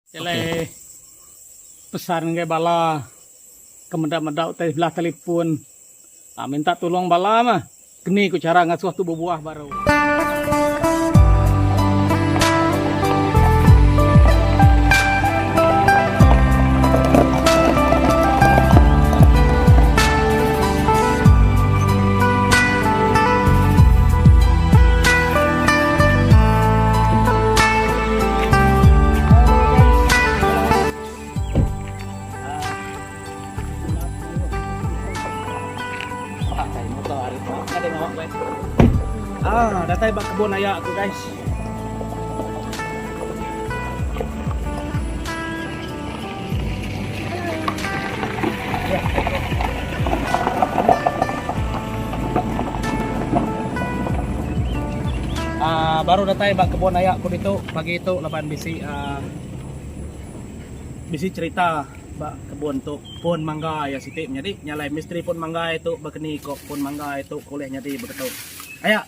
Jadi pesan ke bala kemendak-mendak teh belah telepon. Minta tolong bala mah. Kini ku cara ngasuh tu buah baru. Datay ba kebun aya aku guys. Baru datay ba kebun aya aku dito pagi itu laban bisi cerita ba kebun tu pun mangga ya siti jadi nyalai misteri pun mangga itu bakeni kok pun mangga itu kuliahnya di begitu. Aya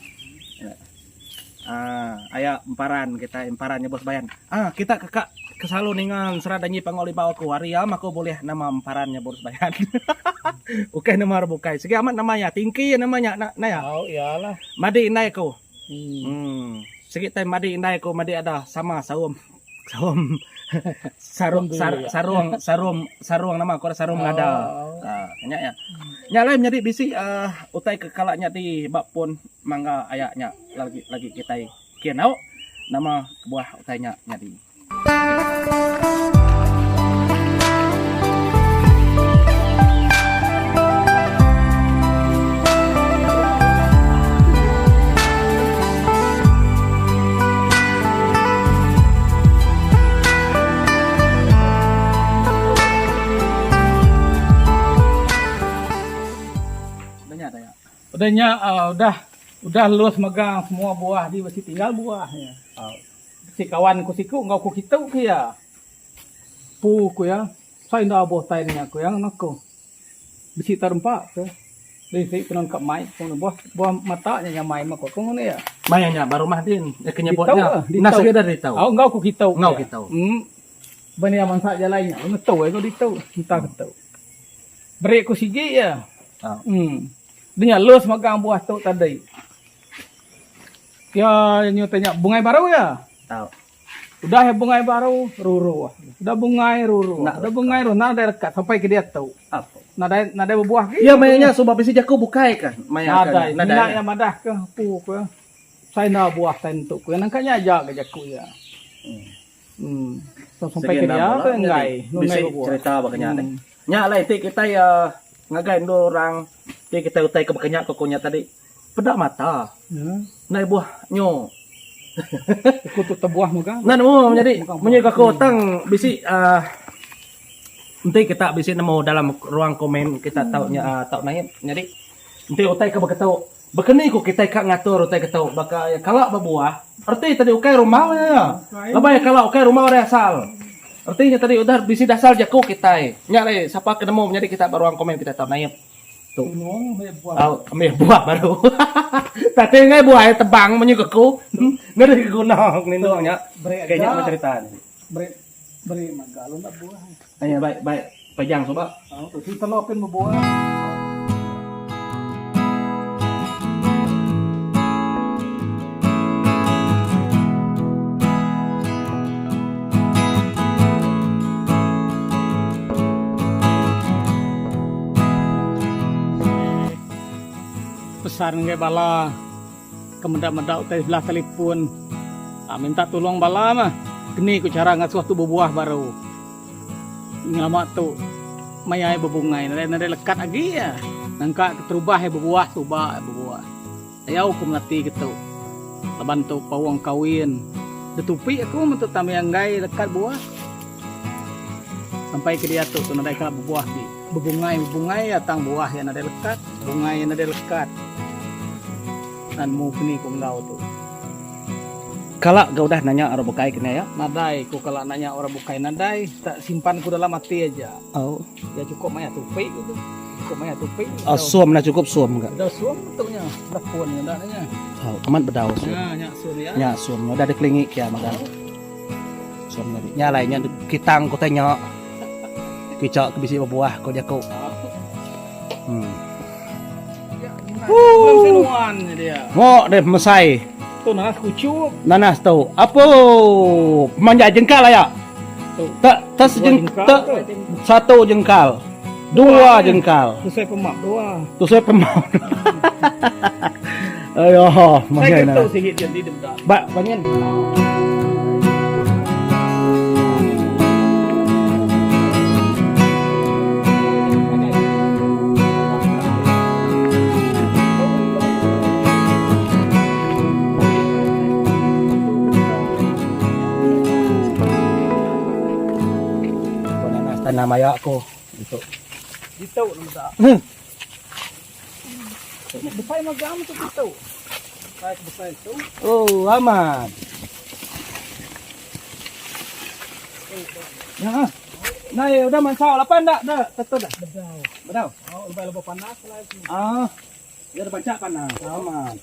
aya emparan kita emparannya bos bayan. Kita kakak kesalu ningan seradanyi pangoli bawa ku waria mako boleh nama emparannya bos bayan. Oke nama bukai. Segi amat namanya tingki namanya na ya. Oh iyalah. Madi indai ko. Segi tay madi indai ko madi ada sama sarum sarung nama ko sarung ada. Nya ya. Nya lain jadi bisi utai kekalanya di bak pun mangga ayaknya lagi kita kianau nama buah utainya nyadi. Udah luas megang semua buah di masih tinggal buahnya. Si kawan ku siku ngau ku kita kia. Pu ku ya. Saya ndak boh tainya ku yang nako. Bisi terempak tu. Dari si penon kap mai pun buah matanya nya mai mako ku ngene ya. Mayanya baru mah din kenyebotnya. Nasi dari tahu. Ngau ku kita. Ngau kita. Bani aman saja lainnya. Ngetau aku ditau. Entah ketau. Break ku sigi ya. Dia luas megang buah tu tadi. Ya nyu tanya bungai baru ya? Tahu. Udah ya bungai baru ruru. Udah bungai ruru. Udah bungai ruru nah ada dekat sampai ke dia tahu. Apa? Nada buah gitu. Iya mayanya sudah bisi jaku bukai kan. Nada. Nada yang madah ke pu ke. Saya na buah tentu ku nangkanya aja ke jaku ya. So, sampai ke dia tu enggak. Bisi cerita bakanya teh. Nya lain kita ya ngagain orang kita utai ke bakanya kokonya tadi. Pedak mata. Naik buah nyo. Ikut buah muka. Nah, menjadi kakak tang bisi nanti kita bisi nemu dalam ruang komen kita tahunya tahu naik. Jadi nanti utai ke bakatau. Bakeni ku kita kak ngatur utai ketau baka ya kalau berbuah. Arti tadi ukai rumah ya. Lebay kalau ukai rumah ada asal. Artinya tadi udah bisi dasar jaku kita. Nyari siapa ketemu menjadi kita ruang komen kita tahu naik. Tuh. Ambil buah baru. Tapi ngai buah tebang menyukaku. Nggak ada kegunaan nih doangnya. Kayaknya apa cerita nih? Beri magalon tak buah. Ayo baik pejang coba. Terus telopin buah. Pesan ke bala kemendak-mendak teh belah telepon. Minta tolong bala mah. Kini ku cara ngasuh tu buah baru. Ngalamat tu mayai bebungai nade lekat lagi ya. Nangka keterubah berbuah subah berbuah. Ayau ku mengerti gitu. Laban tu pawang kawin. Detupi aku mentu tambah yang gai lekat buah. Sampai ke dia tu nade kala berbuah di. Bebungai atang buah yang nade lekat, bungai yang nade lekat. Dan mau kini ku ngau tu. Kalau gak udah nanya orang bukai kena ya? Nadai ku kalau nanya orang bukai nadai tak simpan ku dalam hati aja. Oh, ya cukup maya tupi gitu. Cukup maya tupi. Suam nah cukup suam enggak? Udah suam betulnya, udah pun nanya. Oh, aman bedau suam. Nya suam ya. Nya suam udah dikelingik ya makan. som nya lainnya kitang ko tanya kicok bisi buah ko jako Belum senuan dia. mo deh mesai Tuh nanas kucuk. nanas tuh apa manja jengkal ya Tuh. tak satu jengkal dua jengkal Terus saya pemak doa. tuh saya pemau ayo Saya manja kentu na sikit jadi dedak. banyak tanah maya ko itu Dito naman sa. Besay magamit ito dito. Kahit besay ito. oh aman ya nah ya udah mansau lapan dah tentu dah bedau Oh, lebay-lebay panas lagi. ya udah baca panas aman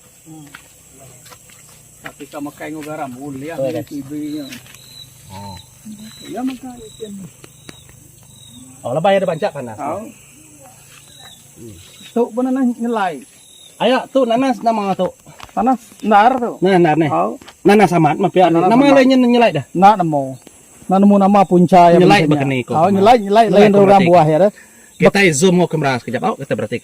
Tapi ka makain ng garam, uli yan. Oh, Yung yes. TV niya. oh Yan magkait yan. oh labay ada baca panas Oh. Ito ba na nilay? ayo tuh nanas nama tuh Panas, nar to. nah nih Oh. nanas amat mapia Nanas nama amat. lainnya nyelai dah Na mo. Na mo nama punca ya. Nyelay biasanya. ba kani ko? Oh, nyelay lain ko orang berarti. buah ya. dah. kita zoom mau ke meras kejap oh kita berarti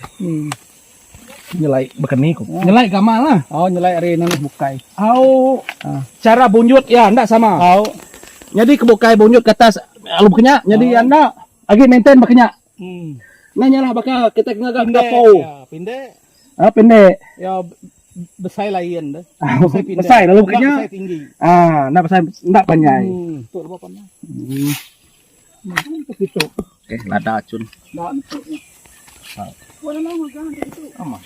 Nyelay. bekeni ko nyelai gamal lah Oh, nyelay rin na bukay. oh Ah. cara bunjut ya ndak sama Oh. jadi kebukai bunjut ke atas alu bekenya jadi anda lagi maintain bekenya nanya lah bakal kita ngagak dapo Pinde. pendek Ya besay lain dah. besar lalu Enggak, bekenya besay tinggi. ndak besar ndak panjang Tuh apa panas? Begitu. oke lada acun Nah, itu. Wala na magang dito. ama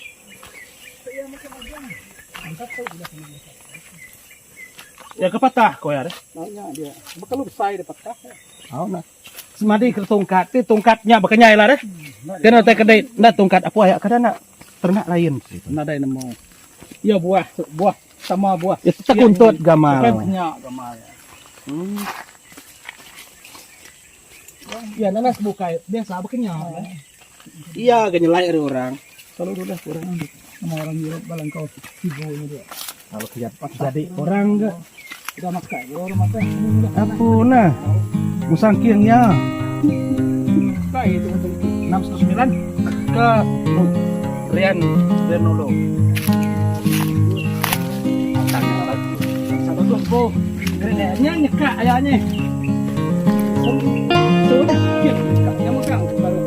ya kepatah ko ya Nanya dia. Bakal lu besay dapat kah? oh nah semadi ke tongkat ti tongkatnya bekenya lah deh kena teh kedai ndak tongkat apa ya kadang ternak lain Naday na mo. Ya buah, buah sama buah. itu tekuntut Kayak gamal banyak gamal ya. ya nanas bukai biasa bekenya iya genyelai ada orang Kalau udah kurang sama orang Europe balang kau ibunya dia. kalau jadi orang enggak Udah makan, orang makan. apa nah musangkingnya Kayak itu untuk 69 ke Rian dulu satu tuh po gereanya nyekak ayahnya sudah. Yang makan baru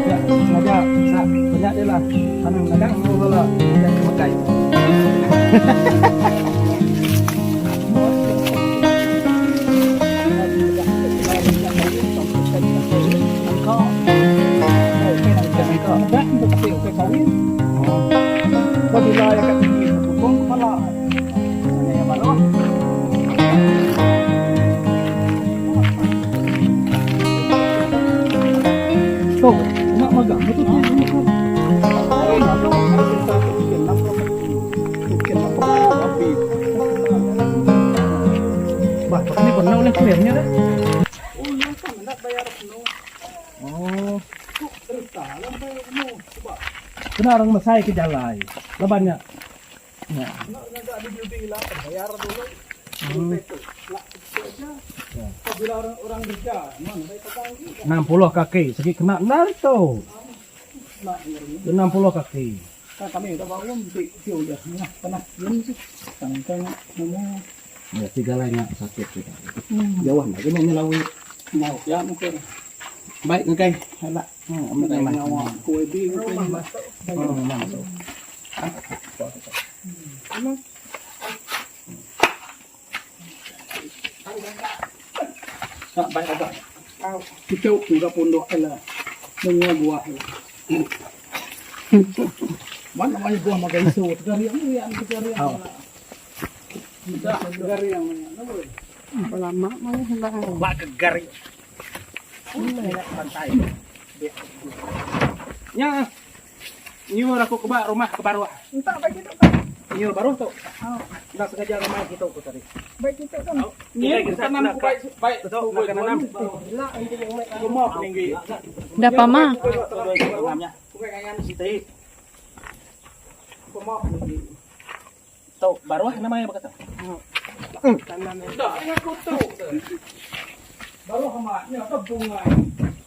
ya sengaja banyak dia lah kadang-kadang mau lah yang kemakai Apabila yang kat tinggi terpukul kepala. Hanya yang baru. Tuh, mak magang betul tu. bah ini pernah oleh kliennya dah oh kena orang Mesai ke jalan lebannya ya. Apabila orang kerja, mana baik petang. 60 kaki segi kena benar tuh 60 kaki Kami dah bangun di udah panas ini sih. Tangkang semua. ya tiga lainnya sakit kita jauhan lagi mau nyelawi Mau ya mungkin. baik ngkai halak Ada nyawa kue di mungkin. Tak baik agak. Kita juga pondok lah. Dengan buah. Mana namanya buah makan isu. Tegari yang ni, tegari yang mana? Tidak, tegari yang mana? Lama mau hendak bak gegar pantai nya nyuruh aku ke rumah ke baru Entah baik itu. Iyo baru tuh. Nggak sengaja ramai gitu tuh tadi. Baik kita kan. Iya, tanam ku baik baik Betul, nak nanam. Gila ini yang mai. Rumah tinggi. Dapat mah. Tuh, baru namanya apa kata? Dah, aku tahu. Baru hamatnya apa bunga.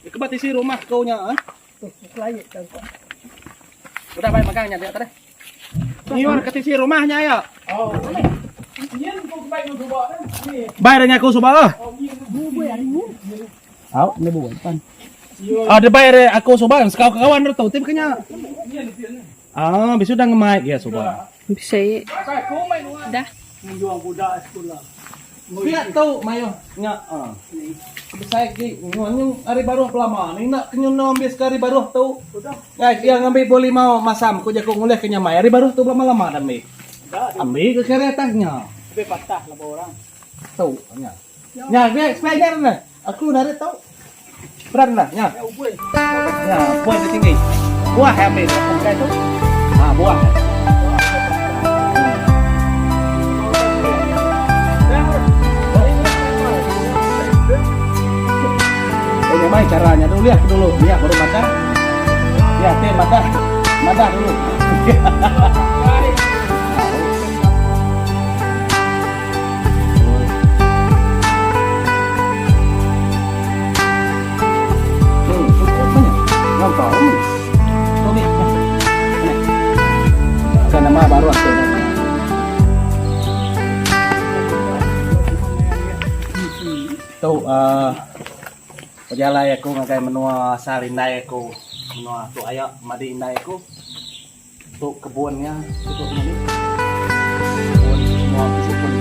Kebat isi rumah kau nya, ah? Tuh, lain kan. Udah baik makanya dia tadi. Ini war ketisi rumahnya ya. Oh. Iya, ku baik nu coba kan. Ni. Bayar dengan aku subah. Bu hari ini. Aw, ini bukan pan. Ada bayar aku subah, sekau kawan tuh tim kenya. Ah, bisu udah nge-mic ya subah. Bisa ya. Kai ku mai nu. Dah. Juang budak sekolah. Lihat tuh mayo nya. Saya ki nyong hari baru pelama. Ni nak kenyun nombes hari baru tuh. Guys, yang ngambil boleh mau masam ku jago ngulih kenya mai. Hari baru tuh lama-lama dan mi. Ambil ke keretanya. Tapi patah lah orang. Tuh nya. Nya, dia spider na. Aku dari tahu. Beran lah nya. Ya uboi. Ya, buah di tinggi. Buah ambil kayak itu. Ah, buah. Bagaimana caranya dulu lihat dulu baru makan. Ya, teh makan dulu. Nama baru aku. Tuh, pajalay ako nga kay menua sarinday ako. Menua tu ayo madi inday ako. Tu kebun niya, tutup mali. Kebun semua bisik pun